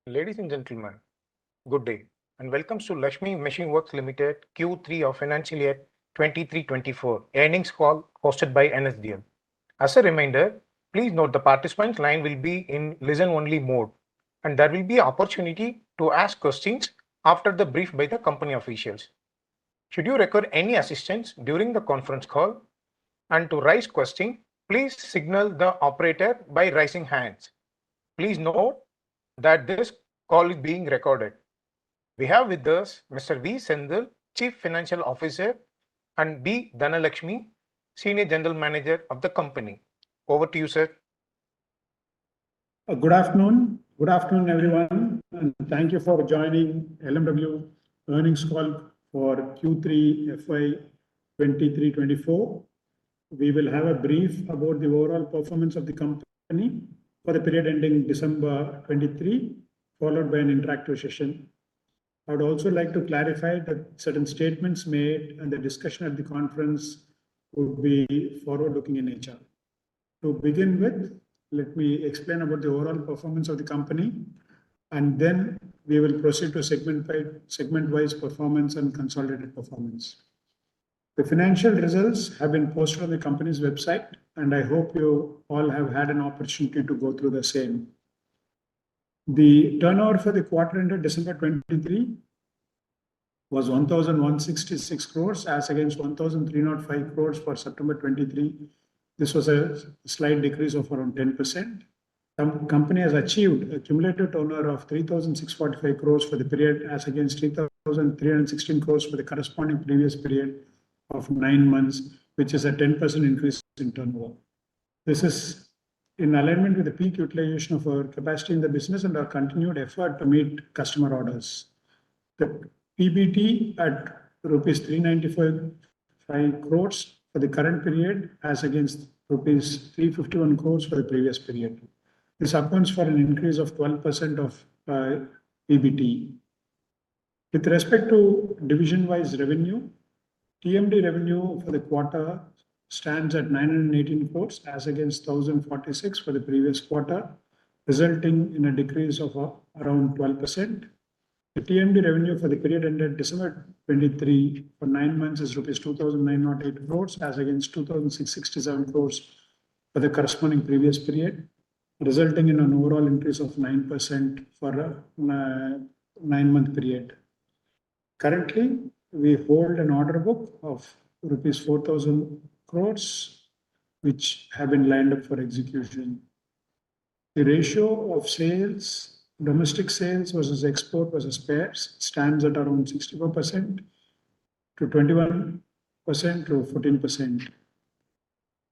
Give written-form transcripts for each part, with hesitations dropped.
Ladies and gentlemen, good day and welcome to Lakshmi Machine Works Limited Q3 of financial year 23-24 earnings call hosted by NSDL. As a reminder, please note the participant line will be in listen-only mode and there will be opportunity to ask questions after the brief by the company officials. Should you require any assistance during the conference call and to raise question, please signal the operator by raising hands. Please note that this call is being recorded. We have with us Mr. V. Sendil, Chief Financial Officer, and B. Dhanalakshmi, Senior General Manager of the company. Over to you, sir. Good afternoon. Good afternoon, everyone. And thank you for joining LMW earnings call for Q3 FY23-24. We will have a brief about the overall performance of the company for the period ending December 23, followed by an interactive session. I would also like to clarify that certain statements made and the discussion at the conference would be forward-looking in nature. To begin with, let me explain about the overall performance of the company, and then we will proceed to segment-wise performance and consolidated performance. The financial results have been posted on the company's website, and I hope you all have had an opportunity to go through the same. The turnover for the quarter ended December 23 was 1,166 crores as against 1,305 crores for September 23. This was a slight decrease of around 10%. The company has achieved a cumulative turnover of 3,645 crores for the period as against 3,316 crores for the corresponding previous period of 9 months, which is a 10% increase in turnover. This is in alignment with the peak utilization of our capacity in the business and our continued effort to meet customer orders. The PBT at rupees 395 crores for the current period as against rupees 351 crores for the previous period. This accounts for an increase of 12% of PBT. With respect to division-wise revenue, TMD revenue for the quarter stands at 918 crores as against 1,046 for the previous quarter, resulting in a decrease of around 12%. The TMD revenue for the period ended December 23 for 9 months is rupees 2,908 crores as against 2,667 crores for the corresponding previous period, resulting in an overall increase of 9% for a 9-month period. Currently, we hold an order book of rupees 4,000 crores, which have been lined up for execution. The ratio of sales, domestic sales versus export versus spares, stands at around 64% to 21% to 14%.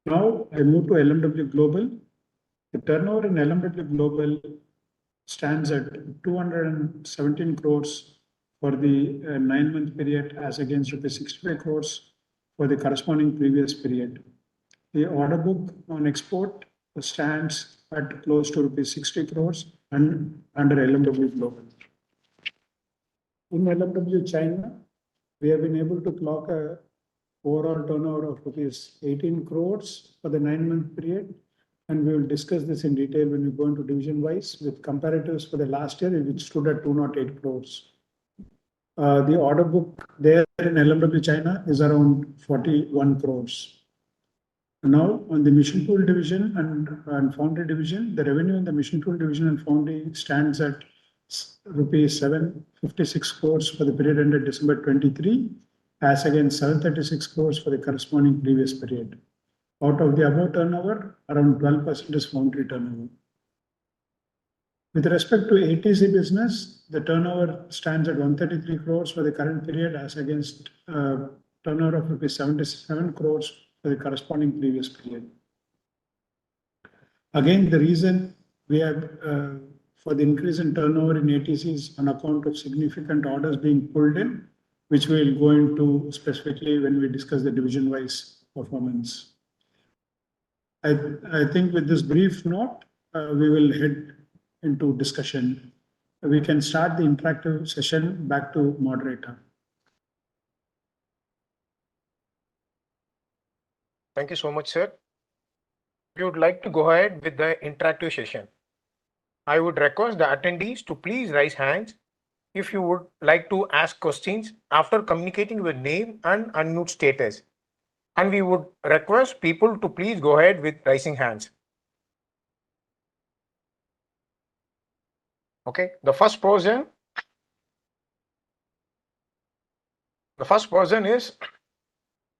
Now I move to LMW Global. The turnover in LMW Global stands at 217 crores for the 9-month period as against rupees 65 crores for the corresponding previous period. The order book on export stands at close to rupees 60 crores and under LMW Global. In LMW China, we have been able to clock a overall turnover of rupees 18 crores for the 9-month period, and we will discuss this in detail when we go into division-wise with comparatives for the last year, which stood at 208 crores. The order book there in LMW China is around 41 crores. Now, on the machine tool division and foundry division, the revenue in the machine tool division and foundry stands at rupees 756 crores for the period ended December 23, as against 736 crores for the corresponding previous period. Out of the above turnover, around 12% is foundry turnover. With respect to ATC business, the turnover stands at 133 crores for the current period as against turnover of rupees 77 crores for the corresponding previous period. Again, the reason we have for the increase in turnover in ATC is on account of significant orders being pulled in, which we will go into specifically when we discuss the division-wise performance. I think with this brief note, we will head into discussion. We can start the interactive session. Back to moderator. Thank you so much, sir. We would like to go ahead with the interactive session. I would request the attendees to please raise hands if you would like to ask questions after communicating your name and unmute status. And we would request people to please go ahead with raising hands. Okay, the first person is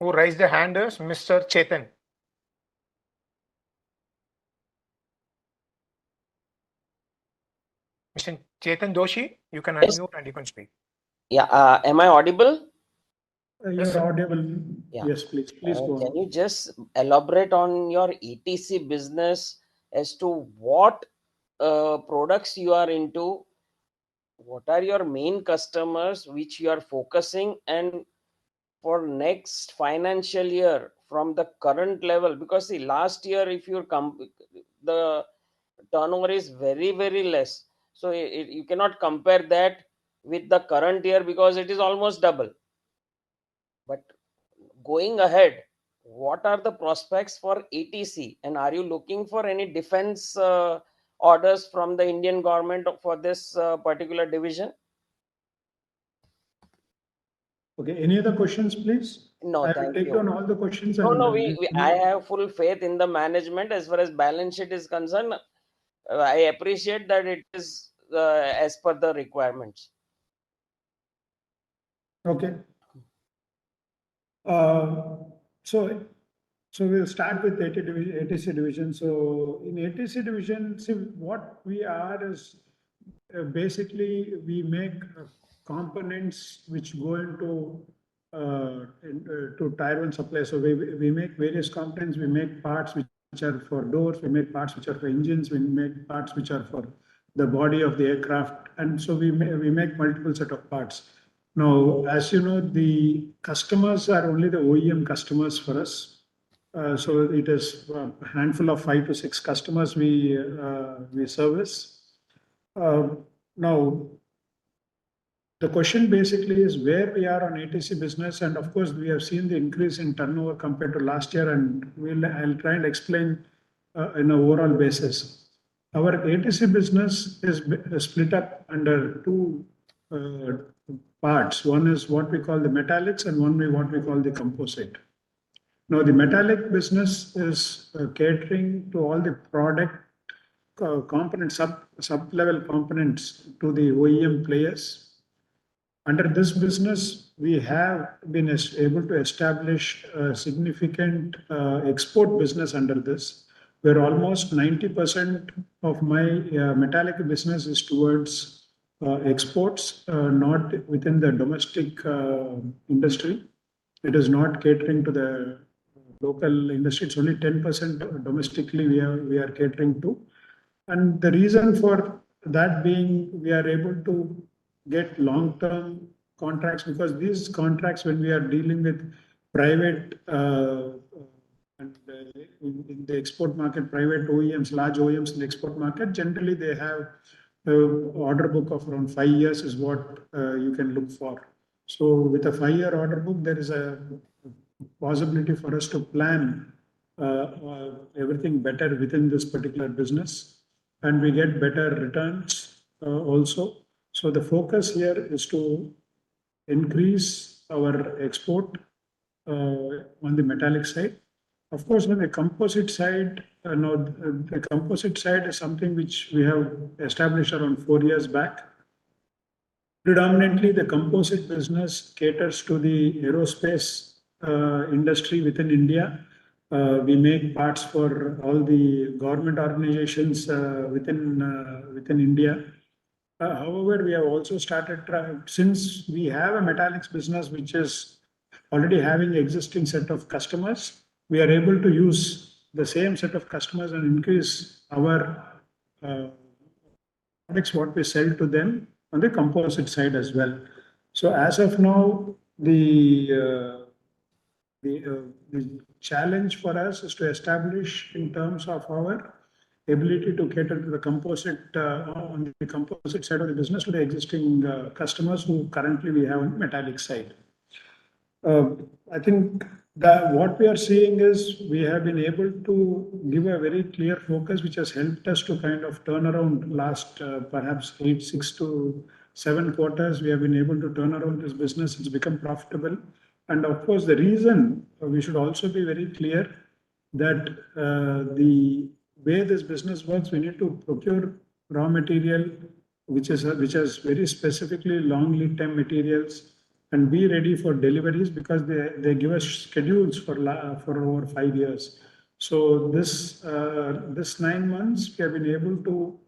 who raised the hand is Mr. Chetan. Mr. Chetan Doshi, you can Yes. unmute and you can speak. Yeah, am I audible? You're Yes, sir. audible. Yeah. Yes, please. Please go Can on. you just elaborate on your ETC business as to what products you are into? What are your main customers which you are focusing, and for next financial year from the current level? Because see, last year if you the turnover is very less, so you cannot compare that with the current year because it is almost double. But going ahead, what are the prospects for ETC, and are you looking for any defense orders from the Indian government for this particular division? Okay, any other questions, please? No, I will thank take you. down all the questions No, and no, I have full faith in the management as far as balance sheet is concerned. I appreciate that it is as per the requirements. Okay. So we'll start with ATC division. So in ATC division, see what we are is basically we make components which go into to tier one supply. So we make various components. We make parts which are for doors. We make parts which are for engines. We make parts which are for the body of the aircraft. And so we make multiple set of parts. Now, as you know, the customers are only the OEM customers for us. So it is a handful of 5 to 6 customers we service. Now, the question basically is where we are on ATC business, and of course we have seen the increase in turnover compared to last year, and I'll try and explain in an overall basis. Our ATC business is split up under two parts. One is what we call the metallics, and one is what we call the composite. Now, the metallic business is catering to all the product component sub-level components to the OEM players. Under this business, we have been able to establish a significant export business under this, where almost 90% of my metallic business is towards exports, not within the domestic industry. It is not catering to the local industry. It's only 10% domestically we are catering to. And the reason for that being, we are able to get long-term contracts, because these contracts, when we are dealing with private and in the export market, private OEMs, large OEMs in the export market, generally they have an order book of around 5 years is what you can look for. So with a 5-year order book, there is a possibility for us to plan everything better within this particular business, and we get better returns also. So the focus here is to increase our export on the metallic side. Of course, on the composite side, the composite side is something which we have established around 4 years back. Predominantly, the composite business caters to the aerospace industry within India. We make parts for all the government organizations within India. However, we have also started, since we have a metallics business which is already having existing set of customers, we are able to use the same set of customers and increase our products, what we sell to them on the composite side as well. So as of now, the challenge for us is to establish in terms of our ability to cater to the composite on the composite side of the business to the existing customers who currently we have on the metallic side. I think What we are seeing is we have been able to give a very clear focus, which has helped us to kind of turn around last perhaps 6 to 7 quarters. We have been able to turn around this business. It's become profitable. And of course, the reason we should also be very clear that the way this business works, we need to procure raw material, which has very specifically long lead time materials, and be ready for deliveries because they give us schedules for over 5 years. So this 9 months we have been able to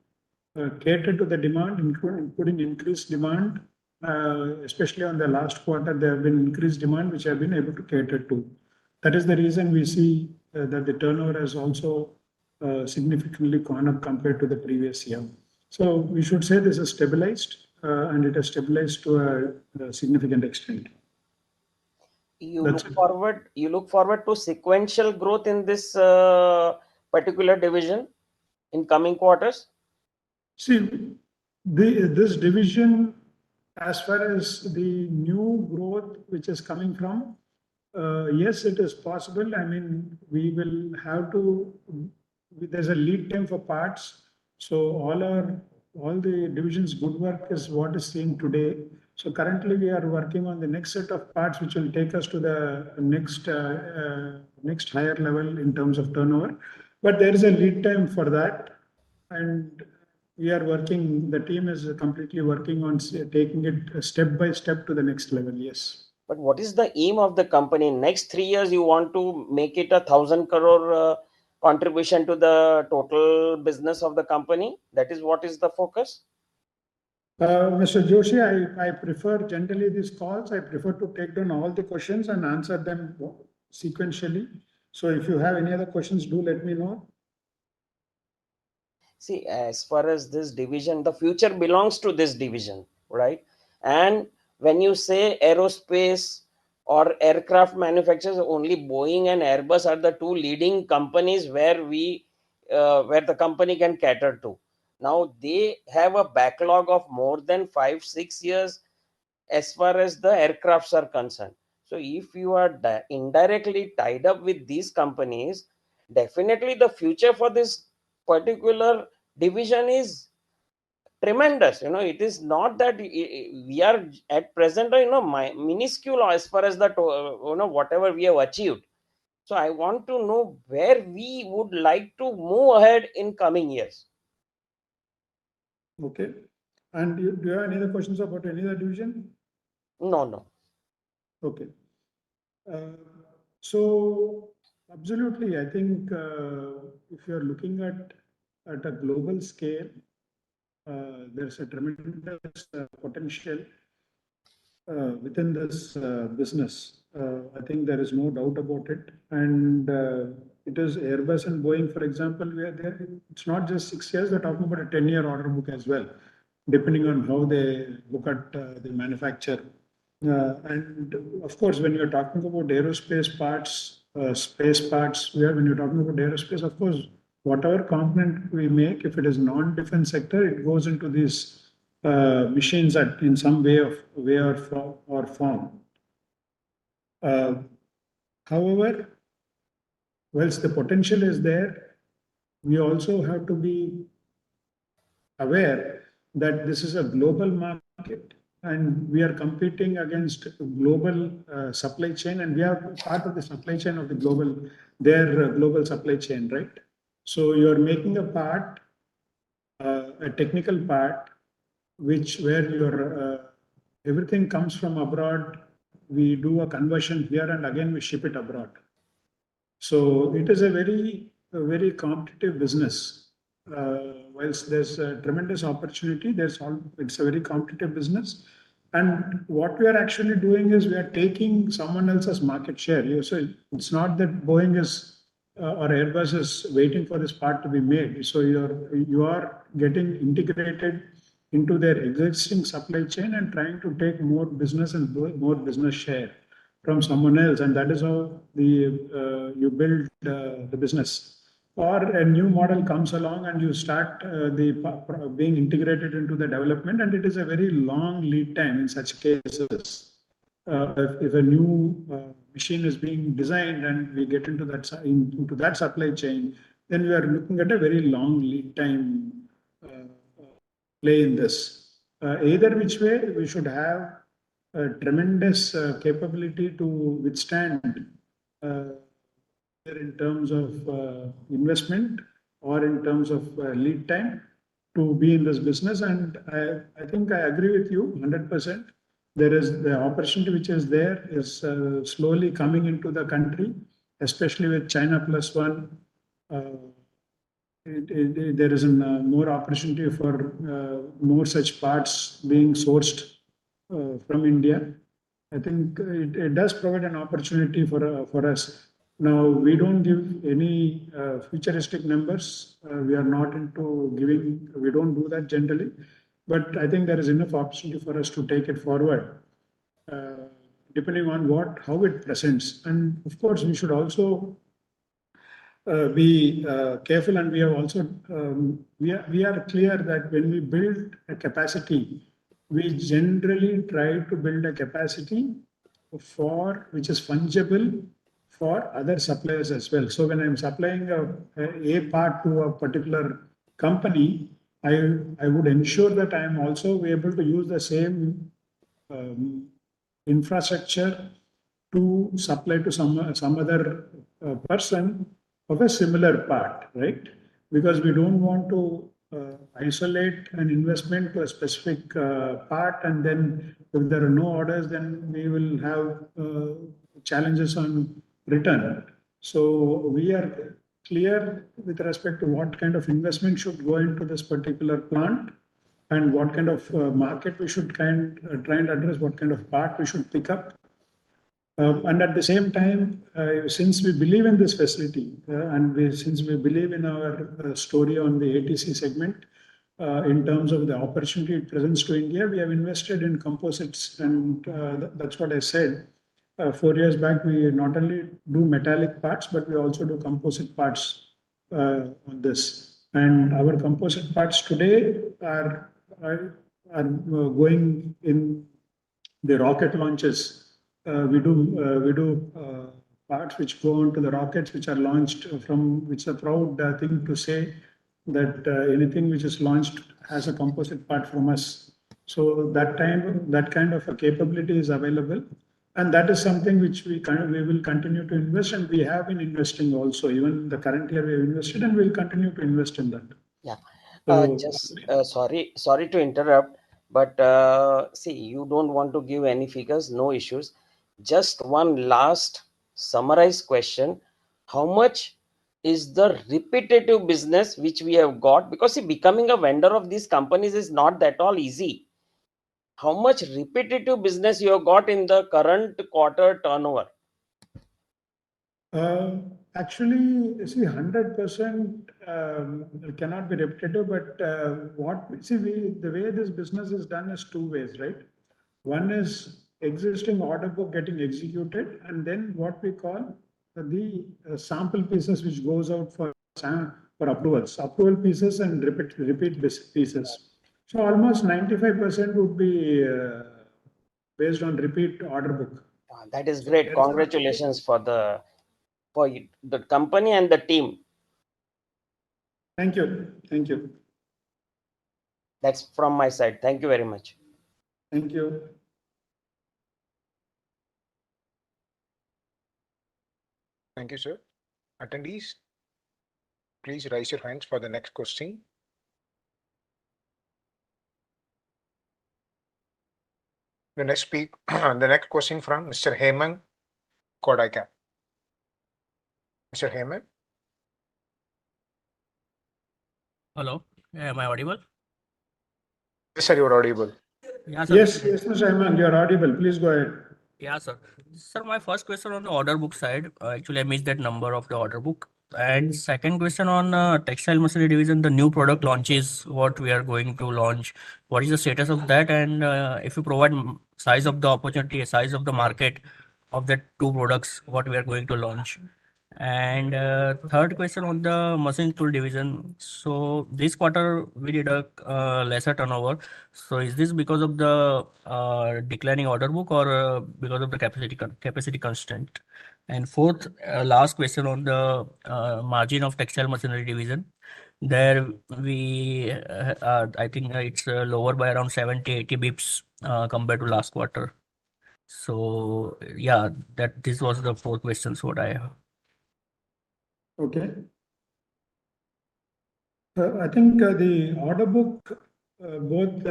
cater to the demand, including increased demand, especially on the last quarter. There have been increased demand which have been able to cater to. That is the reason we see that the turnover has also significantly gone up compared to the previous year. So we should say this is stabilized, and it has stabilized to a significant extent. You That's look it. forward. You look forward to sequential growth in this particular division in coming quarters. See, this division, as far as the new growth which is coming from, yes, it is possible. I mean, we will have to. There's a lead time for parts, so all the division's good work is what is seen today. So currently we are working on the next set of parts, which will take us to the next higher level in terms of turnover. But there is a lead time for that, and we are working. The team is completely working on taking it step by step to the next level. Yes. But what is the aim of the company? Next 3 years, you want to make it 1,000 crore contribution to the total business of the company. That is what is the focus. Mr. Joshi, I prefer generally these calls. I prefer to take down all the questions and answer them sequentially. So if you have any other questions, do let me know. See, as far as this division, the future belongs to this division, right? And when you say aerospace or aircraft manufacturers, only Boeing and Airbus are the two leading companies where the company can cater to. Now they have a backlog of more than 5-6 years as far as the aircrafts are concerned. So if you are indirectly tied up with these companies, definitely the future for this particular division is tremendous. It is not that we are at present minuscule as far as the whatever we have achieved. So I want to know where we would like to move ahead in coming years. Okay. And do you have any other questions about any other division? No. Okay. So absolutely, I think if you are looking at a global scale, there's a tremendous potential within this business. I think there is no doubt about it. And it is Airbus and Boeing, for example, where it's not just 6 years, they're talking about a 10-year order book as well, depending on how they look at the manufacture. And of course, when you're talking about aerospace parts, space parts, when you're talking about aerospace, of course, whatever component we make, if it is non-defense sector, it goes into these machines in some way or form. However, whilst the potential is there, we also have to be aware that this is a global market and we are competing against global supply chain, and we are part of the supply chain of their global supply chain, right? So you are making a part, a technical part, where your everything comes from abroad. We do a conversion here and again we ship it abroad. So it is a very competitive business. Whilst there's a tremendous opportunity, it's a very competitive business. And what we are actually doing is we are taking someone else's market share. So it's not that Boeing or Airbus is waiting for this part to be made. So you are getting integrated into their existing supply chain and trying to take more business and more business share from someone else, and that is how you build the business. Or a new model comes along and you start being integrated into the development, and it is a very long lead time in such cases. if a new machine is being designed and we get into that supply chain, then we are looking at a very long lead time play in this. Either which way, we should have a tremendous capability to withstand in terms of investment or in terms of lead time to be in this business. And I think I agree with you 100%. There is the opportunity which is there is slowly coming into the country, especially with China plus one. There is more opportunity for more such parts being sourced from India. I think it does provide an opportunity for us. Now, we don't give any futuristic numbers. We are not into giving, we don't do that generally. But I think there is enough opportunity for us to take it forward, depending on how it presents. And of course, we should also be careful, and we have also we are clear that when we build a capacity, we generally try to build a capacity for which is fungible for other suppliers as well. So when I'm supplying a part to a particular company, I would ensure that I am also able to use the same infrastructure to supply to some other person of a similar part, right? Because we don't want to isolate an investment to a specific part, and then if there are no orders, then we will have challenges on return. So we are clear with respect to what kind of investment should go into this particular plant and what kind of market we should try and address, what kind of part we should pick up. And at the same time, since we believe in this facility since we believe in our story on the ATC segment, in terms of the opportunity it presents to India, we have invested in composites, and that's what I said. 4 years back, we not only do metallic parts, but we also do composite parts on this. And our composite parts today are going in the rocket launches. We do parts which go onto the rockets which are launched from, which is a proud thing to say that anything which is launched has a composite part from us. So that kind of a capability is available, and that is something which we will continue to invest, and we have been investing also. Even the current year we have invested, and we'll continue to invest in that. Yeah. So, Sorry to interrupt, but see, you don't want to give any figures, no issues. Just one last summarized question: how much is the repetitive business which we have got? Because see, becoming a vendor of these companies is not that all easy. How much repetitive business you have got in the current quarter turnover? Actually, see, 100% cannot be repetitive, but the way this business is done is two ways, right? One is existing order book getting executed, and then what we call the sample pieces which goes out for approval pieces and repeat pieces. So almost 95% would be based on repeat order book. That is great. Congratulations for the company and the team. Thank you. Thank you. That's from my side. Thank you very much. Thank you. Thank you, sir. Attendees, please raise your hands for the next question. The next question from Mr. Hemant Kodaikat. Mr. Hemant. Hello, am I audible? Yes, sir, you are audible. Yeah, sir. Yes, Mr. Hemant, you are audible. Please go ahead. Yeah, sir. Sir, my first question on the order book side. Actually, I missed that number of the order book. And second question on textile machinery division, the new product launches, what we are going to launch, what is the status of that? And if you provide size of the opportunity, size of the market of that two products, what we are going to launch. And third question on the machine tool division. So this quarter we did a lesser turnover. So is this because of the declining order book or because of the capacity constraint? And fourth, last question on the margin of textile machinery division. There we, I think it's lower by around 70-80 bips compared to last quarter. So yeah, that this was the four questions what I have. Okay. I think the order book, both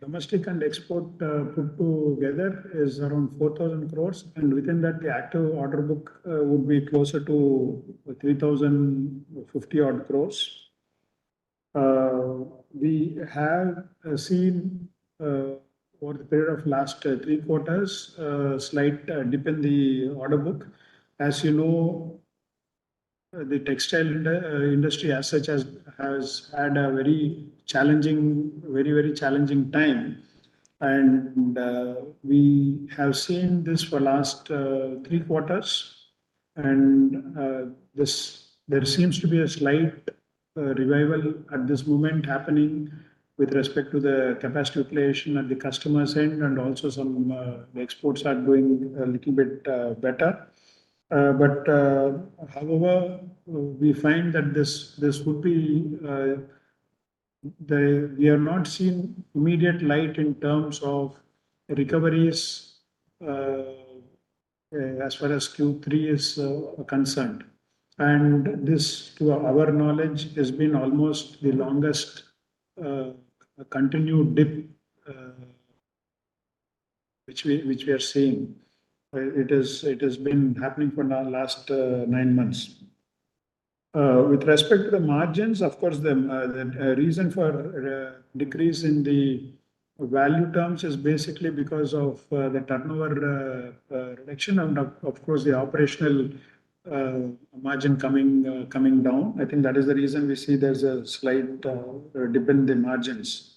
domestic and export put together is around 4,000 crores, and within that, the active order book would be closer to 3,050 odd crores. We have seen over the period of last 3 quarters, slight dip in the order book. As you know, the textile industry as such has had a very challenging time. And we have seen this for last 3 quarters. And there seems to be a slight revival at this moment happening with respect to the capacity utilization at the customer's end, and also some the exports are doing a little bit better. But however, we find that this would be we are not seeing immediate light in terms of recoveries as far as Q3 is concerned. And this, to our knowledge, has been almost the longest continued dip which we are seeing. It has been happening for the last 9 months. With respect to the margins, of course, the reason for decrease in the value terms is basically because of the turnover reduction, and of course the operational margin coming down. I think that is the reason we see there's a slight dip in the margins.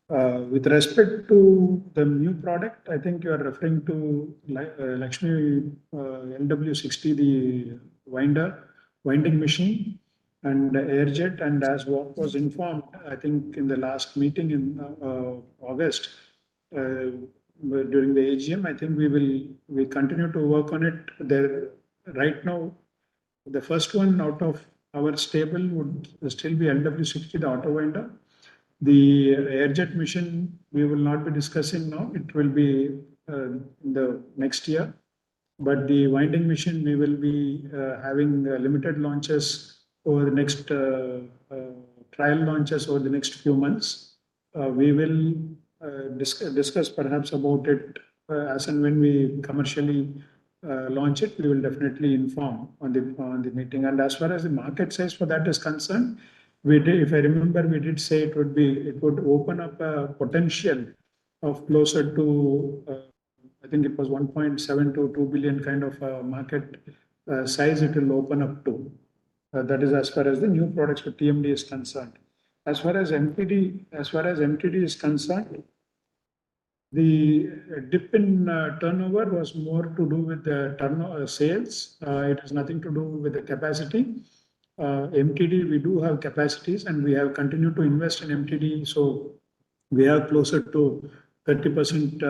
With respect to the new product, I think you are referring to Lakshmi LW60, the winding machine, and airjet. And as what was informed, I think in the last meeting in August, during the AGM, I think we continue to work on it. There right now, the first one out of our stable would still be LW60, the auto winder. The airjet machine we will not be discussing now. It will be in the next year. But the winding machine, we will be having limited launches over the next trial launches over the next few months. We will discuss perhaps about it as and when we commercially launch it. We will definitely inform on the meeting. And as far as the market size for that is concerned, we did, if I remember, we did say it would open up a potential of closer to I think it was 1.7 to 2 billion kind of market size it will open up to. That is as far as the new products for TMD is concerned. As far as MTD is concerned, the dip in turnover was more to do with the turnover sales. It has nothing to do with the capacity. MTD, we do have capacities, and we have continued to invest in MTD. So we have closer to 30%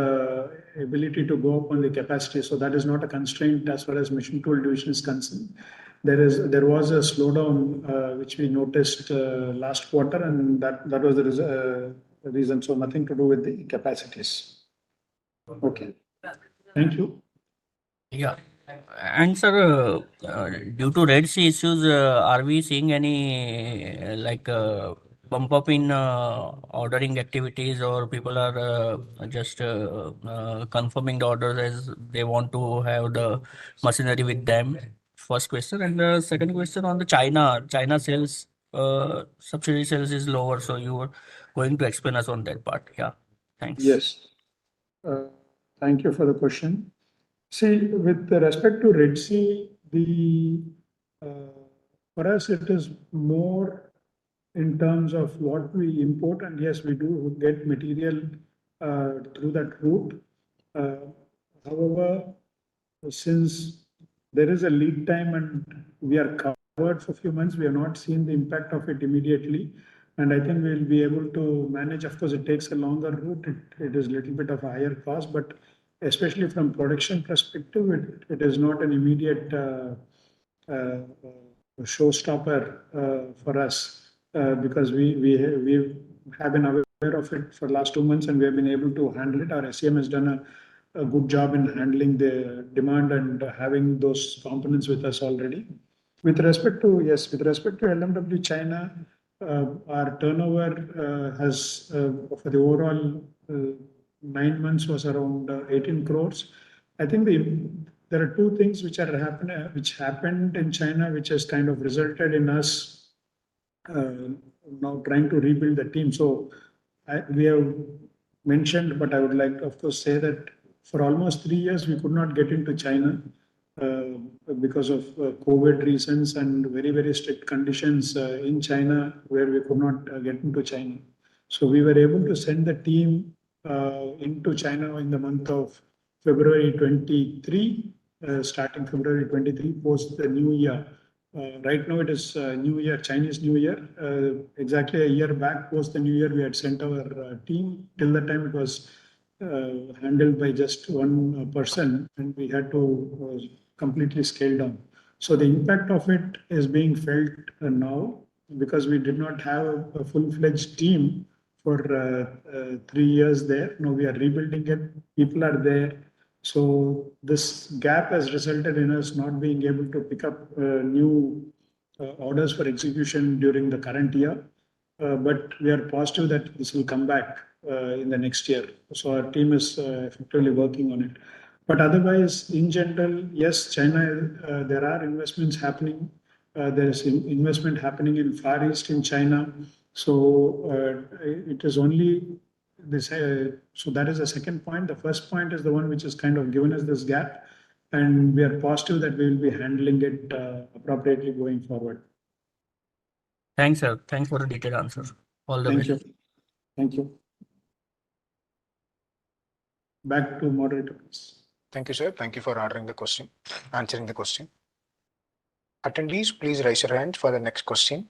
ability to go up on the capacity. So that is not a constraint as far as machine tool division is concerned. There was a slowdown which we noticed last quarter, and that was the reason. So nothing to do with the capacities. Okay. Thank you. Yeah. And sir, due to Red Sea issues, are we seeing any bump up in ordering activities, or people are just confirming the orders as they want to have the machinery with them? First question. And the second question on the China sales, subsidy sales is lower. So you were going to explain us on that part. Yeah. Thanks. Yes. Thank you for the question. See, with respect to Red Sea, for us it is more in terms of what we import, and yes, we do get material through that route. However, since there is a lead time and we are covered for a few months. We have not seen the impact of it immediately. And I think we'll be able to manage. Of course, it takes a longer route. It is a little bit of a higher cost, but especially from production perspective, it is not an immediate uh, showstopper for us because we have been aware of it for the last 2 months and we have been able to handle it. Our SCM has done a good job in handling the demand and having those components with us already. With respect to LMW China, our turnover has for the overall 9 months was around 18 crores. I think there are two things which happened in China, which has kind of resulted in us now trying to rebuild the team. So we have mentioned, but I would like to, of course, say that for almost 3 years we could not get into China uh, because of COVID reasons and very, very strict conditions in China where we could not get into China. So we were able to send the team into China in the month of February 23, starting February 23, post the new year. Right now it is New Year, Chinese New Year. Exactly a year back, post the New Year, we had sent our team. Till the time it was handled by just one person, and we had to completely scale down. So the impact of it is being felt now because we did not have a full-fledged team for 3 years there. Now we are rebuilding it. People are there. So this gap has resulted in us not being able to pick up new orders for execution during the current year. But we are positive that this will come back in the next year. So our team is effectively working on it. But otherwise, in general, yes, China, there are investments happening. There is investment happening in Far East in China. So it is only this. So that is the second point. The first point is the one which has kind of given us this gap, and we are positive that we will be handling it appropriately going forward. Thanks, sir. Thanks for the detailed answer. All the Thank best. you. Thank you. Back to moderator, please. Thank you, sir. Thank you for answering the question. Attendees, please raise your hand for the next question.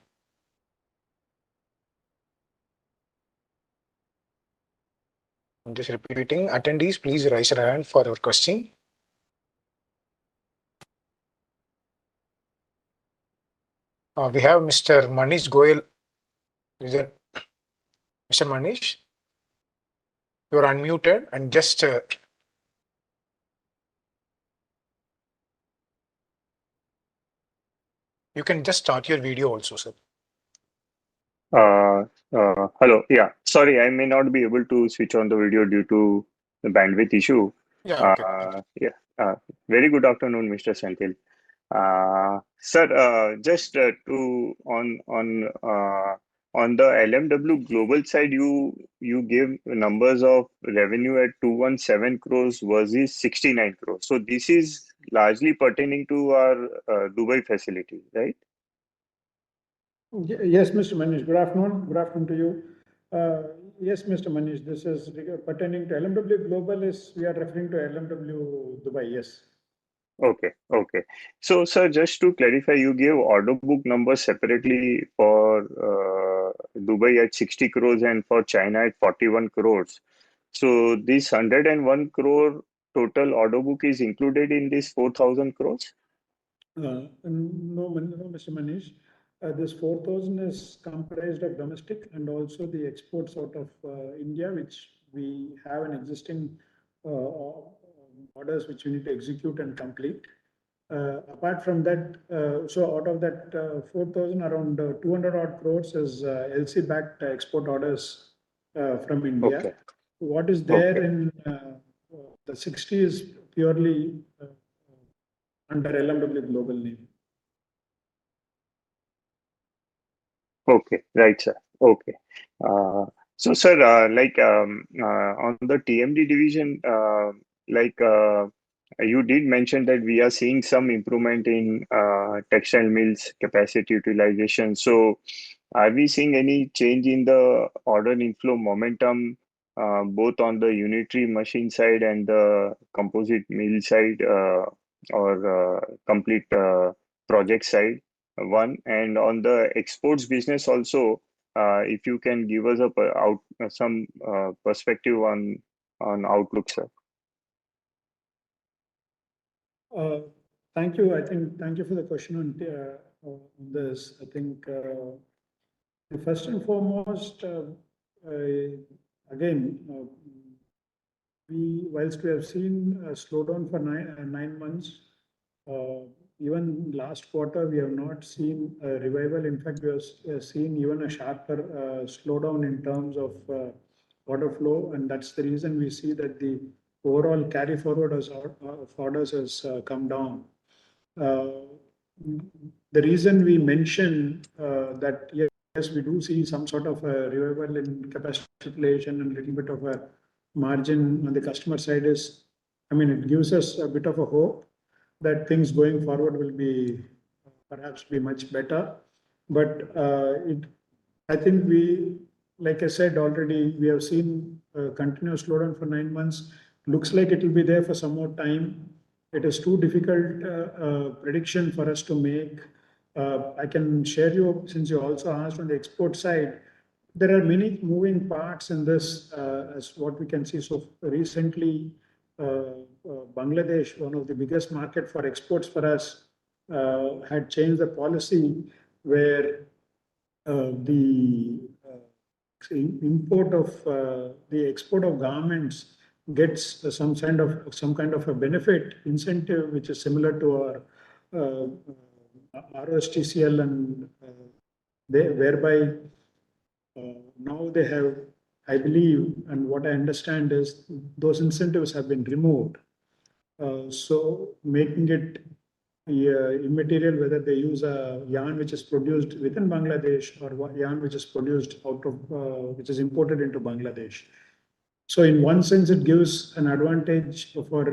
I'm just repeating. Attendees, please raise your hand for your question. We have Mr. Manish Goyal. Is it Mr. Manish? You're unmuted and just you can just start your video also, sir. Hello. Yeah. Sorry, I may not be able to switch on the video due to the bandwidth issue. Yeah, okay. Yeah. Very good afternoon, Mr. Senthil. Sir, just to on the LMW global side, you gave numbers of revenue at 217 crores versus 69 crores. So this is largely pertaining to our Dubai facility, right? Yes, Mr. Manish. Good afternoon. Good afternoon to you. Yes, Mr. Manish, this is pertaining to LMW Global. We are referring to LMW Dubai. Yes. Okay. So, sir, just to clarify, you gave order book numbers separately for Dubai at 60 crores and for China at 41 crores. So this 101 crore total order book is included in this 4,000 crores? No, Mr. Manish. This 4,000 is comprised of domestic and also the exports out of India, which we have an existing orders which we need to execute and complete. Apart from that, so out of that 4,000, around 200 odd crores is LC-backed export orders from India. Okay. What is there Okay. in the 60 is purely under LMW Global name. Okay, right, sir. Okay. So, sir, on the TMD division, you did mention that we are seeing some improvement in textile mills capacity utilization. So, are we seeing any change in the order inflow momentum, both on the unitary machine side and the composite mill side? or complete project side, one, and on the exports business also, if you can give us some perspective on outlook, sir. Thank you. Thank you for the question on this. I think first and foremost, again, whilst we have seen a slowdown for 9 months, even last quarter, we have not seen a revival. In fact, we have seen even a sharper slowdown in terms of order flow, and that's the reason we see that the overall carry forward of orders has come down. The reason we mention that yes, we do see some sort of a revival in capacity utilization and a little bit of a margin on the customer side is, I mean, it gives us a bit of a hope that things going forward will be perhaps be much better. But I think like I said already, we have seen a continuous slowdown for 9 months. Looks like it will be there for some more time. It is too difficult prediction for us to make. I can share you, since you also asked on the export side, there are many moving parts in this as what we can see. So recently, Bangladesh, one of the biggest market for exports for us, had changed the policy where the export of garments gets some kind of a benefit incentive, which is similar to our ROSTCL, and whereby now they have, I believe, and what I understand is those incentives have been removed. So making it immaterial whether they use a yarn which is produced within Bangladesh or yarn which is produced out of which is imported into Bangladesh. So in one sense, it gives an advantage for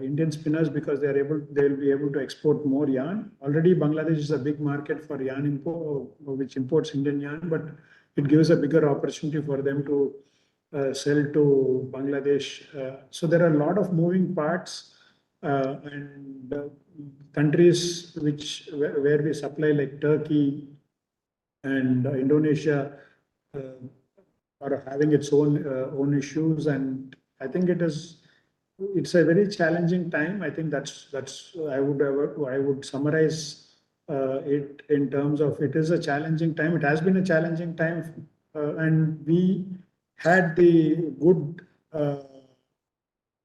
Indian spinners because they'll be able to export more yarn. Already, Bangladesh is a big market for yarn import, which imports Indian yarn, but it gives a bigger opportunity for them to sell to Bangladesh. So there are a lot of moving parts and countries where we supply, like Turkey and Indonesia, are having its own issues, and I think it's a very challenging time. I think that's I would summarize it in terms of it is a challenging time. It has been a challenging time, and we had the good a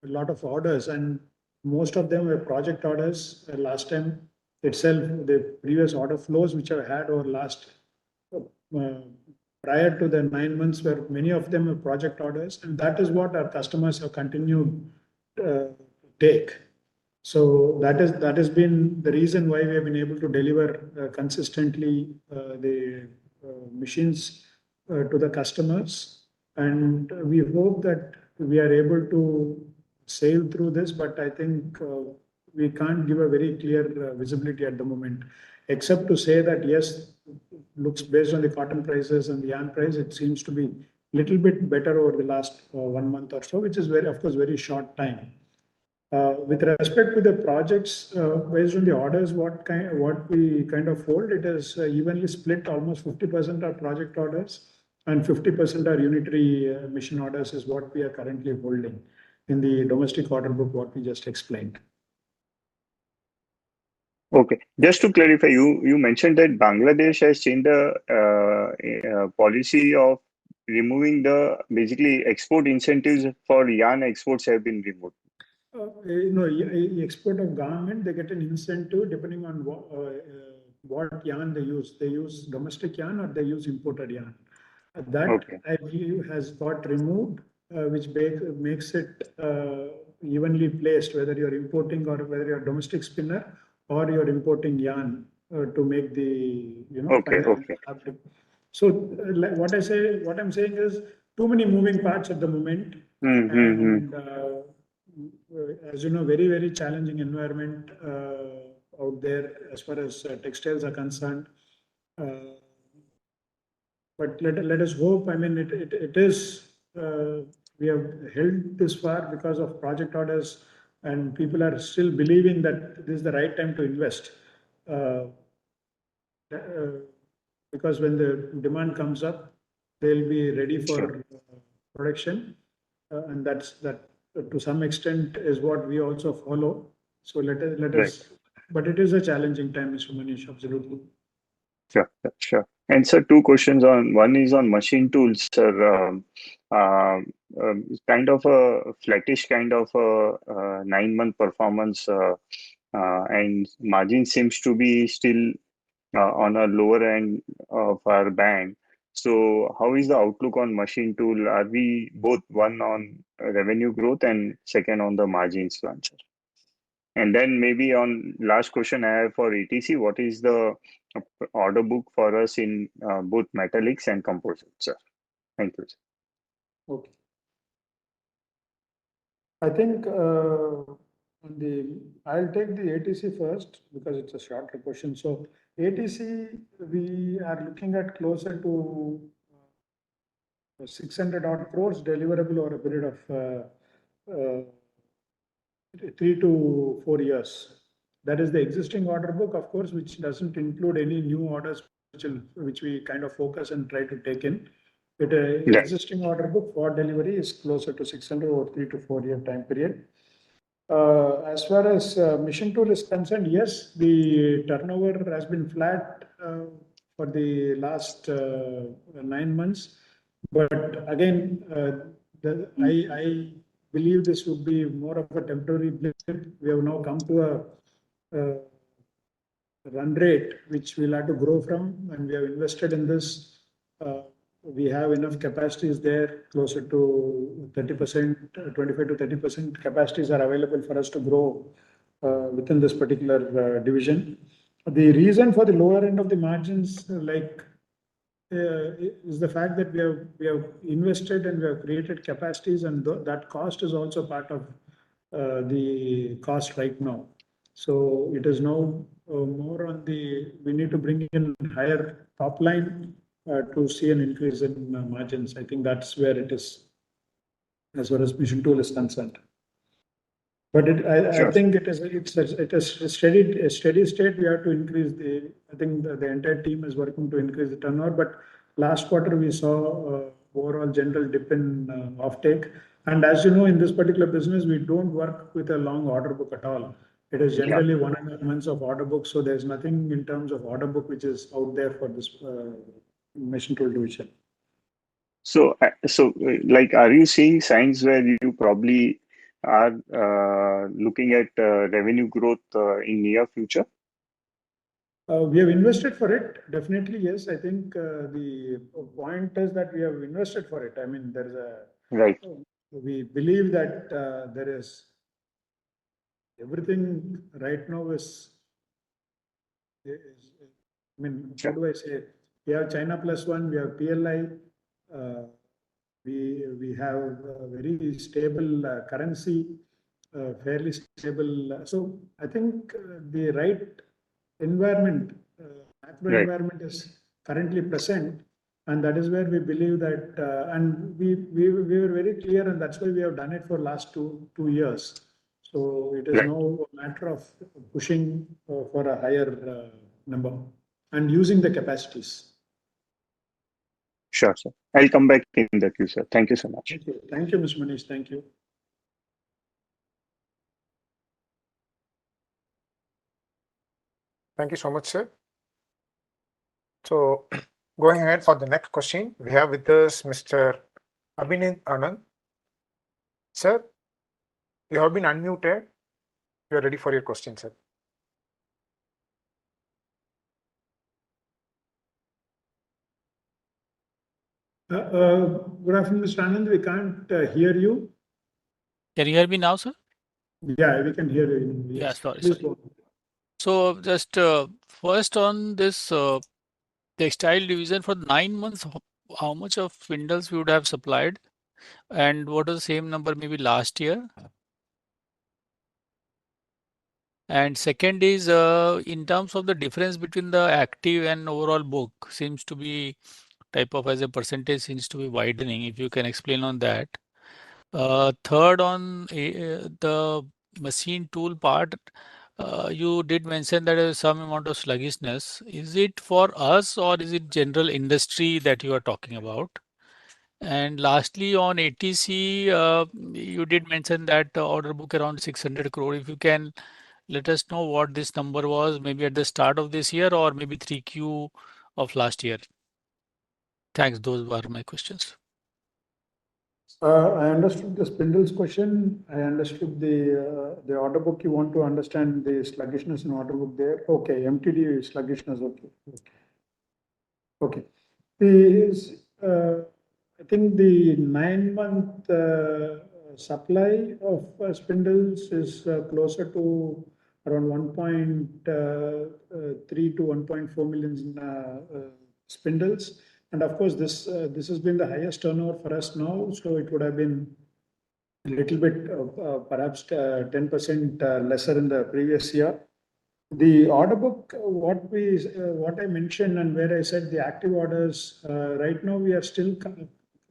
lot of orders, and most of them were project orders. Last time itself, the previous order flows which I had over last prior to the 9 months, where many of them are project orders, and that is what our customers have continued to take. So that has been the reason why we have been able to deliver consistently the machines to the customers, and we hope that we are able to sail through this. But I think we can't give a very clear visibility at the moment, except to say that yes, looks based on the cotton prices and the yarn price, it seems to be a little bit better over the last 1 month or so, which is of course, very short time. With respect to the projects, based on the orders, what we kind of hold, it is evenly split. Almost 50% are project orders and 50% are unitary machine orders is what we are currently holding in the domestic order book, what we just explained. Okay, just to clarify, you mentioned that Bangladesh has changed the policy of removing the basically export incentives for yarn exports have been removed. Export of garment, they get an incentive depending on what yarn they use. They use domestic yarn or they use imported yarn. That Okay. I believe has got removed, which makes it evenly placed, whether you're importing or whether you're a domestic spinner or you're importing yarn to make the Okay. fabric. So what I'm saying is too many moving parts at the moment, and as you know, very, very challenging environment out there as far as textiles are concerned. But let us hope. I mean, it is we have held this far because of project orders and people are still believing that this is the right time to invest. Uh, because when the demand comes up, they'll be ready for production, and that to some extent is what we also follow. So let Right. us, but it is a challenging time, Mr. Manish, absolutely. Sure, sure. And sir, two questions on one is on machine tools, sir. Kind of a flattish kind of a 9 month performance, and margin seems to be still on a lower end of our band. So, how is the outlook on machine tool? Are we both one on revenue growth and second on the margins front, sir? And then maybe on last question I have for ETC, what is the order book for us in both metallics and composites, sir? Thank you, sir. Okay. I think I'll take the ATC first because it's a shorter question. So ATC, we are looking at closer to 600 odd crores deliverable over a period of 3 to 4 years. That is the existing order book, of course, which doesn't include any new orders which we kind of focus and try to take in. But existing order book for delivery is closer to 600 over 3 to 4 year time period. As far as machine tool is concerned, yes, the turnover has been flat for the last 9 months. But again, I believe this would be more of a temporary blip. We have now come to a run rate which we'll have to grow from, and we have invested in this. We have enough capacities there, closer to 30%, 25 to 30% capacities are available for us to grow within this particular division. The reason for the lower end of the margins, is the fact that we have invested and we have created capacities, and that cost is also part of the cost right now. So it is now more on we need to bring in higher top line to see an increase in margins. I think that's where it is as far as machine tool is concerned. But I think it's a steady state. We have to increase I think the entire team is working to increase the turnover. But last quarter we saw overall general dip in offtake. And as you know, in this particular business, we don't work with a long order book at all. It is generally 1.5 months of order book. So there's nothing in terms of order book which is out there for this machine tool division. So, are you seeing signs where you probably are looking at revenue growth in near future? We have invested for it. Definitely, yes. I think the point is that we have invested for it. I mean, there's right. We believe that there is everything right now I mean, how do I say? We have China plus one, we have PLI, we have a very stable currency, fairly stable. So I think the right environment, macro environment is currently present, and that is where we believe that, and we were very clear, and that's why we have done it for last two years. So it is no matter of pushing for a higher number and using the capacities. Sure, sir. I'll come back in the queue, sir. Thank you so much. Thank you, Mr. Manish. Thank you. Thank you so much, sir. So going ahead for the next question, we have with us Mr. Abhinay Anand. Sir, you have been unmuted. You are ready for your question, sir. Good afternoon, Mr. Anand. We can't hear you. Can you hear me now, sir? Yeah, we can hear you. Yes. Yeah, sorry. Please go. So just first on this textile division for 9 months, how much of spindles we would have supplied, and what is the same number maybe last year? And second is in terms of the difference between the active and overall book seems to be type of as a percentage seems to be widening. If you can explain on that. Third on the machine tool part, you did mention that there is some amount of sluggishness. Is it for us or is it general industry that you are talking about? And lastly, on ATC, you did mention that order book around 600 crore. If you can let us know what this number was, maybe at the start of this year or maybe 3Q of last year. Thanks. Those were my questions. I understood the spindles question. I understood the order book. You want to understand the sluggishness in order book there. Okay, MTD sluggishness. Okay. Okay. I think the 9-month supply of spindles is closer to around 1.3 to 1.4 million spindles. And of course, this has been the highest turnover for us now. So it would have been a little bit, perhaps 10% lesser in the previous year. The order book, what I mentioned and where I said the active orders, right now we are still,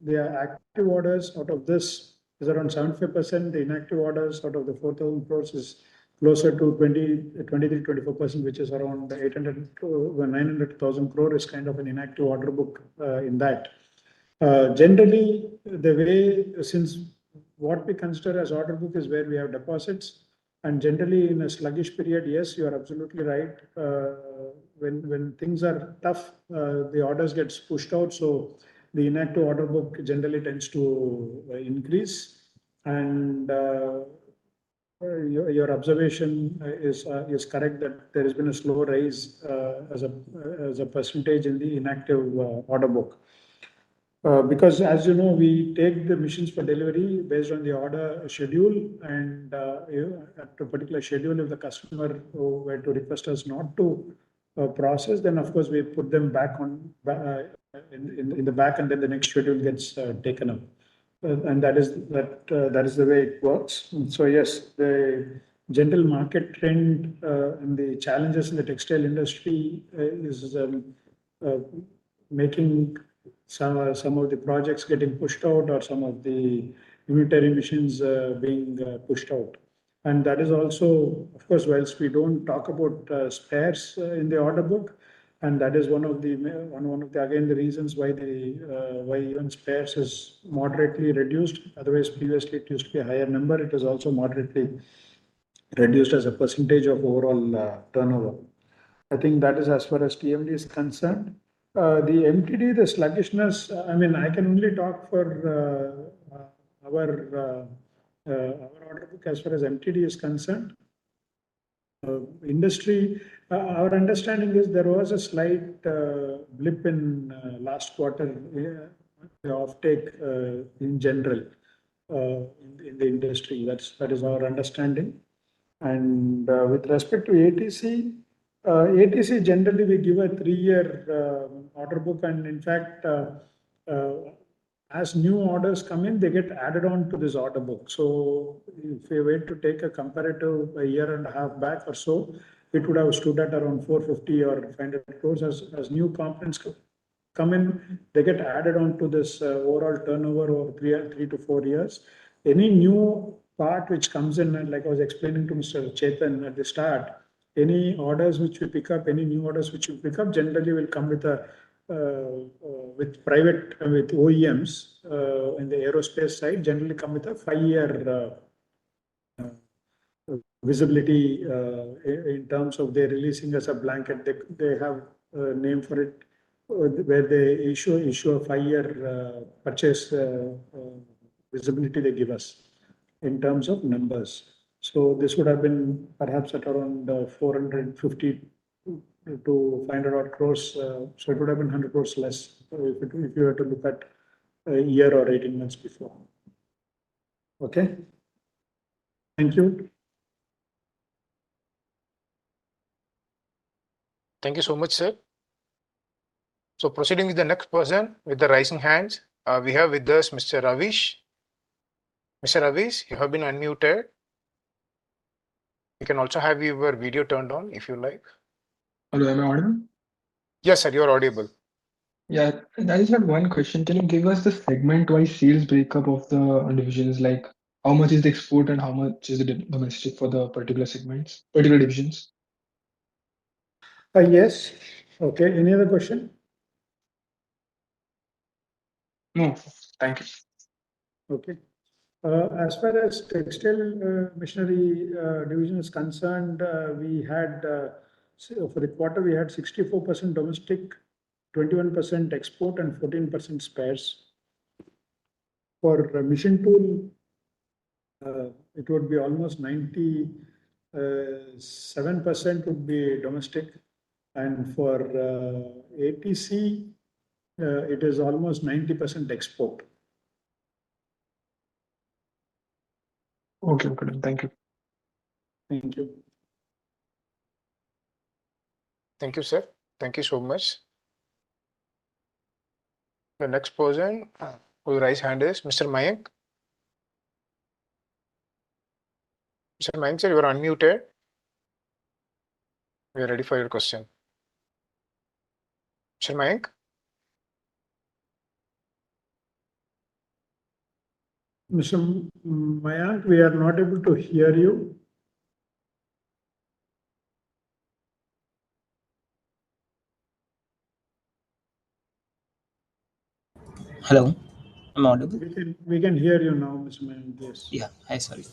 the active orders out of this is around 75%. The inactive orders out of the 4,000 crores is closer to 23-24%, which is around 800 to 900,000 crore is kind of an inactive order book in that. Generally, the way, since what we consider as order book is where we have deposits, and generally in a sluggish period, yes, you are absolutely right. When things are tough, the orders gets pushed out. So the inactive order book generally tends to increase. And your observation is correct that there has been a slow rise as a percentage in the inactive order book. Because as you know, we take the machines for delivery based on the order schedule, and at a particular schedule, if the customer were to request us not to process, then of course we put them back on in the back, and then the next schedule gets taken up, and that is the way it works. So yes, the general market trend and the challenges in the textile industry is making some of the projects getting pushed out, or some of the unitary machines being pushed out. And that is also, of course, whilst we don't talk about spares in the order book, and that is one of the again the reasons why why even spares is moderately reduced. Otherwise, previously it used to be a higher number. It is also moderately reduced as a percentage of overall turnover. I think that is as far as TMD is concerned. The MTD, the sluggishness, I mean, I can only talk for our order book as far as MTD is concerned. Industry, our understanding is there was a slight blip in last quarter, the offtake in general in the industry. That is our understanding. And with respect to ATC, ATC generally we give a 3-year order book, and in fact, as new orders come in, they get added on to this order book. So if we were to take a comparative a year and a half back or so, it would have stood at around 450 or 500 crores. As new components come in, they get added on to this overall turnover over 3 to 4 years. Any new part which comes in, like I was explaining to Mr. Chetan at the start, any orders which we pick up, any new orders which we pick up, generally will come with a with OEMs in the aerospace side, generally come with a 5-year visibility in terms of they're releasing as a blanket. They have a name for it, where they issue a 5-year purchase visibility they give us in terms of numbers. So this would have been perhaps at around 450 to 500 odd crores. So it would have been 100 crores less if you were to look at a year or 18 months before. Okay. Thank you. Thank you so much, sir. So proceeding with the next person with the rising hands, we have with us Mr. Ravish. Mr. Ravish, you have been unmuted. You can also have your video turned on if you like. Hello, am I audible? Yes, sir, you are audible. Yeah, I just had one question. Can you give us the segment-wise sales breakup of the divisions? Like how much is the export and how much is the domestic for the particular segments, particular divisions? Yes. Okay. Any other question? No, thank you. Okay. As far as textile machinery division is concerned, we had for the quarter we had 64% domestic, 21% export, and 14% spares. For machine tool, it would be almost 97% would be domestic, and for ATC, it is almost 90% export. Okay, okay, then. Thank you. Thank you. Thank you, sir. Thank you so much. The next person who raise hand is Mr. Mayank. Mr. Mayank, sir, you are unmuted. We are ready for your question. Mr. Mayank? Mr. Mayank, we are not able to hear you. Hello, I'm audible. We can hear you now, Mr. Mayank. Yes. Yeah, hi, sorry.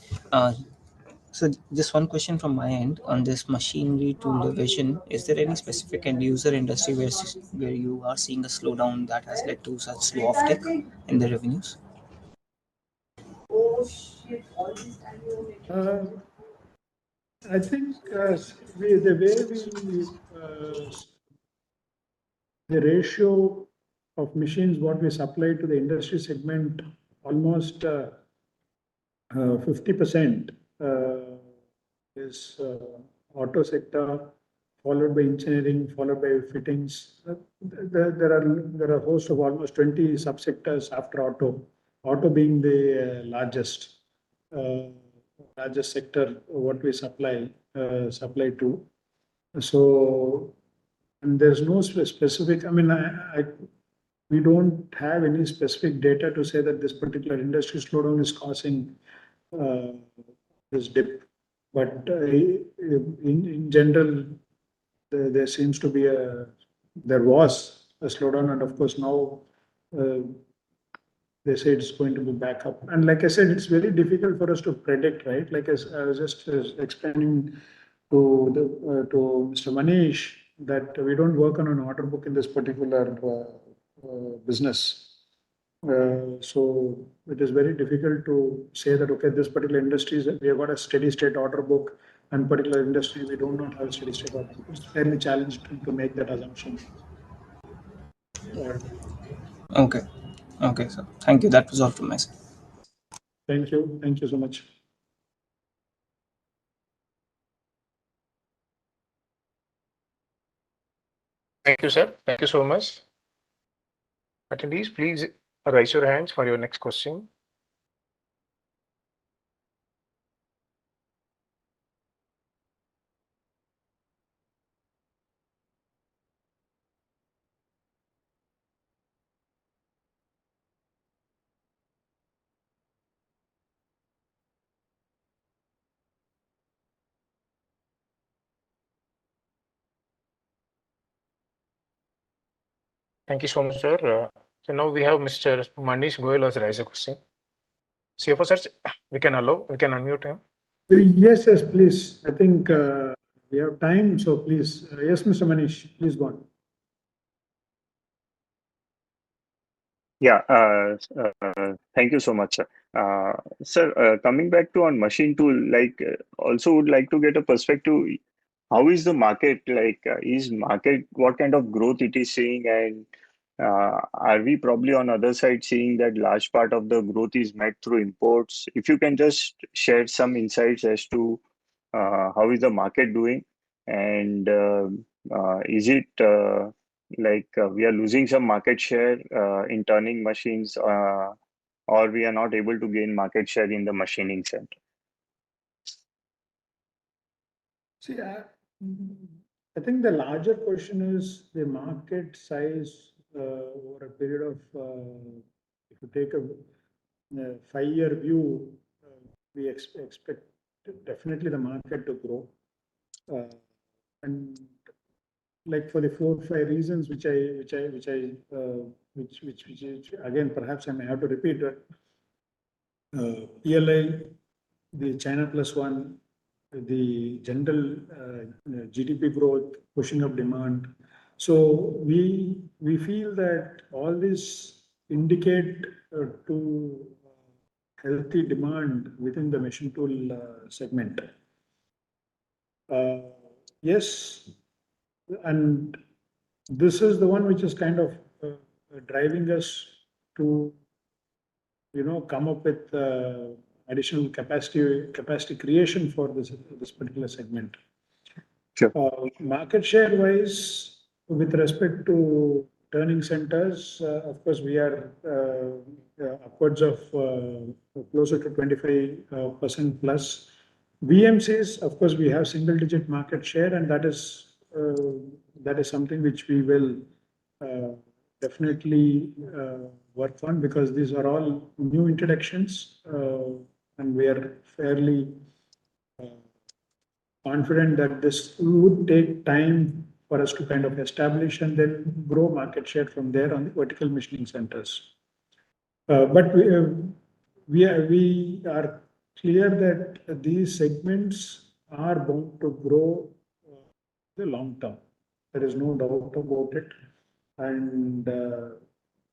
So just one question from my end on this machinery tool division. Is there any specific end user industry where you are seeing a slowdown that has led to such slow offtake in the revenues? I think the way the ratio of machines what we supply to the industry segment, almost 50% is auto sector, followed by engineering, followed by fittings. There are a host of almost 20 subsectors after auto. Auto being the largest sector what we supply to. So, and there's no specific. I mean, we don't have any specific data to say that this particular industry slowdown is causing this dip. But in general, there seems to be there was a slowdown, and of course now they say it's going to be back up. And like I said, it's very difficult for us to predict, right? Like as I was just explaining to Mr. Manish that we don't work on an order book in this particular business. So it is very difficult to say that, okay, this particular industry, we have got a steady state order book, and particular industry, we do not have a steady state order book. It's fairly challenged to make that assumption. Okay, okay, so thank you. That was all from my side. Thank you. Thank you so much. Thank you, sir. Thank you so much. Attendees, please raise your hands for your next question. Thank you so much, sir. So now we have Mr. Manish Goyal has raised a question. CFO sir, we can unmute him. Yes, please. I think we have time, so please. Yes, Mr. Manish, please go on. Yeah, thank you so much, sir. Sir, coming back to on machine tool, also would like to get a perspective. How is the market like? Is market what kind of growth it is seeing, and are we probably on other side seeing that large part of the growth is met through imports? If you can just share some insights as to how is the market doing, and is it we are losing some market share in turning machines, or we are not able to gain market share in the machining center? See, I think the larger question is the market size over a period of, if you take a 5-year view, we expect definitely the market to grow. And like for the 4 or 5 reasons which again perhaps I may have to repeat, but PLI, the China plus one, the general GDP growth pushing up demand. So we feel that all this indicate to healthy demand within the machine tool segment. Yes, and this is the one which is kind of driving us to, come up with additional capacity creation for this particular segment. Sure. Market share wise, with respect to turning centers, of course, we are upwards of closer to 25% plus. VMCs, of course, we have single-digit market share, and that is something which we will definitely work on, because these are all new introductions, and we are fairly confident that this would take time for us to kind of establish and then grow market share from there on the vertical machining centers. But we are clear that these segments are bound to grow the long term. There is no doubt about it. And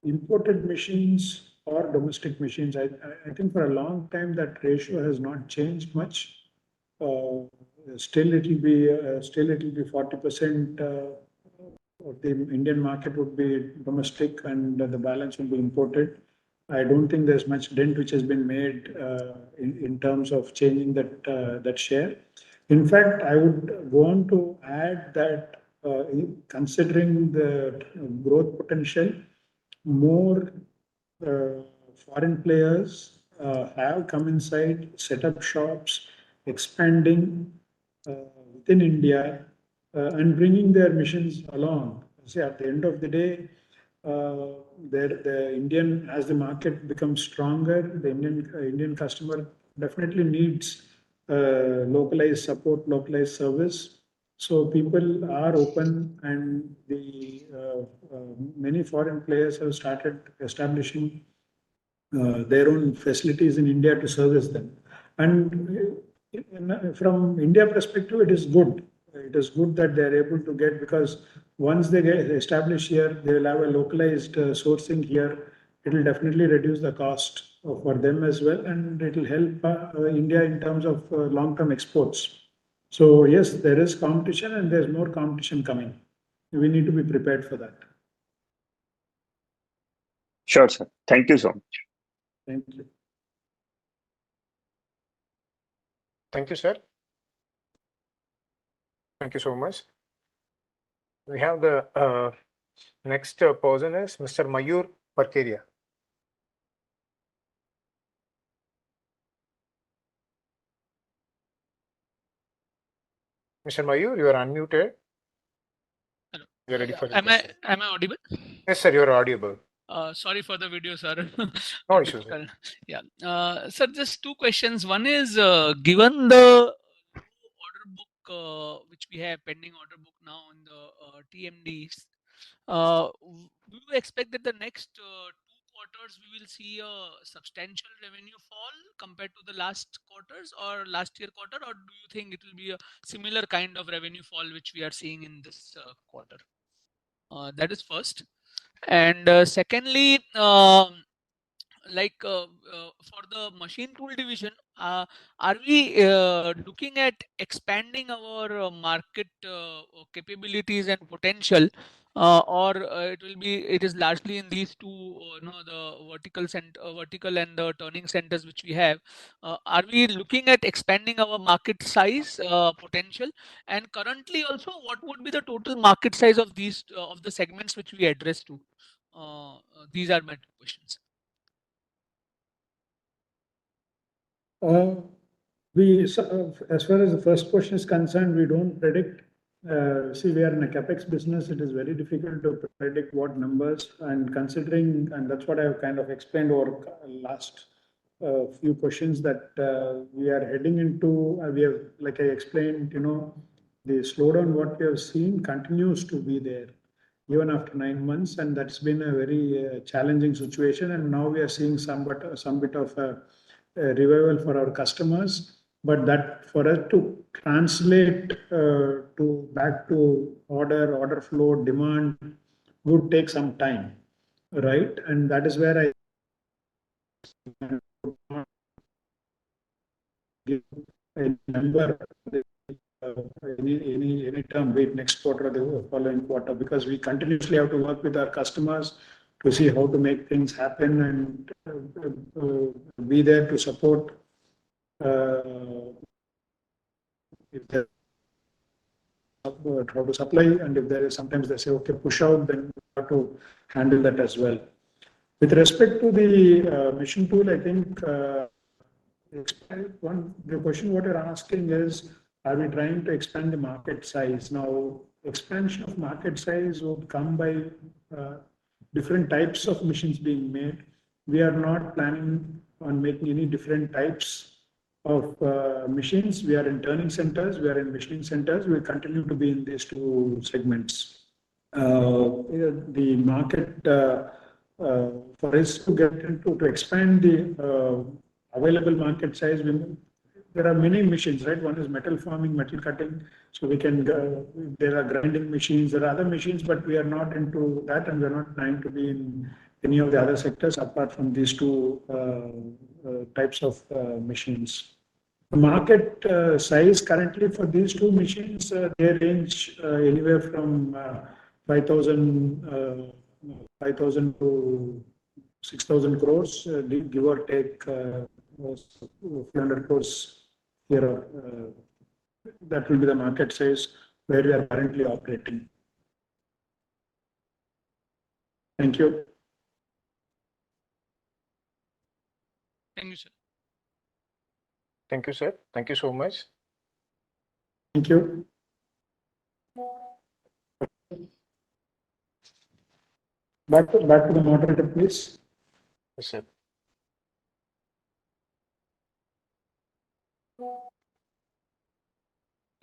imported machines or domestic machines, I think for a long time that ratio has not changed much. Still it will be 40% of the Indian market would be domestic, and the balance will be imported. I don't think there's much dent which has been made in terms of changing that share. In fact, I would go on to add that considering the growth potential, more foreign players have come inside, set up shops, expanding within India, and bringing their machines along. See, at the end of the day, the Indian, as the market becomes stronger, the Indian customer definitely needs localized support, localized service. So people are open, and the many foreign players have started establishing their own facilities in India to service them. And from India perspective, it is good. It is good that they are able to get, because once they get established here, they will have a localized sourcing here. It will definitely reduce the cost for them as well, and it will help India in terms of long-term exports. So yes, there is competition, and there's more competition coming. We need to be prepared for that. Sure, sir. Thank you so much. Thank you. Thank you, sir. Thank you so much. We have the next person is Mr. Mayur Parkeria. Mr. Mayur, you are unmuted. Hello. You're ready for your Am I question. audible? Yes, sir, you're audible. Sorry for the video, sir. No issues. Difficult. Yeah. Sir, just two questions. One is, given the order book which we have pending order book now in the TMDs, do you expect that the next 2 quarters we will see a substantial revenue fall compared to the last quarters or last year quarter, or do you think it will be a similar kind of revenue fall which we are seeing in this quarter? That is first. And secondly, for the machine tool division, are we looking at expanding our market capabilities and potential, or it is largely in these two, the vertical and the turning centers which we have? Are we looking at expanding our market size potential, and currently also what would be the total market size of these of the segments which we address to? These are my two questions. As far as the first question is concerned, we don't predict. See, we are in a capex business. It is very difficult to predict what numbers, and considering, and that's what I've kind of explained over last a few questions that we are heading into. We have, like I explained, the slowdown what we have seen continues to be there even after 9 months, and that's been a very challenging situation. And now we are seeing some bit of a revival for our customers, but that for us to translate to back to order flow, demand would take some time, right? And that is where I give a number, any term, be it next quarter or the following quarter, because we continuously have to work with our customers to see how to make things happen and be there to support if there how to supply, and if there is sometimes they say okay push out, then we have to handle that as well. With respect to the mission tool, I think the question what you're asking is, are we trying to expand the market size? Now, expansion of market size would come by different types of machines being made. We are not planning on making any different types of machines. We are in turning centers, we are in machining centers. We continue to be in these two segments. The market for us to get into to expand the available market size, there are many machines, right? One is metal forming, metal cutting. So we can, there are grinding machines, there are other machines, but we are not into that, and we're not trying to be in any of the other sectors apart from these two types of machines. The market size currently for these two machines, they range anywhere from 5,000 to 6,000 crores, give or take a few hundred crores here. That will be the market size where we are currently operating. Thank you. Thank you, sir. Thank you, sir. Thank you so much. Thank you. Back to the moderator, please. Yes, sir.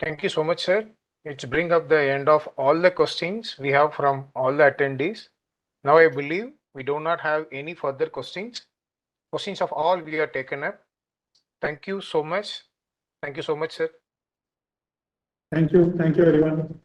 Thank you so much, sir. It's bring up the end of all the questions we have from all the attendees. Now I believe we do not have any further questions. Questions of all we are taken up. Thank you so much. Thank you so much, sir. Thank you. Thank you, everyone.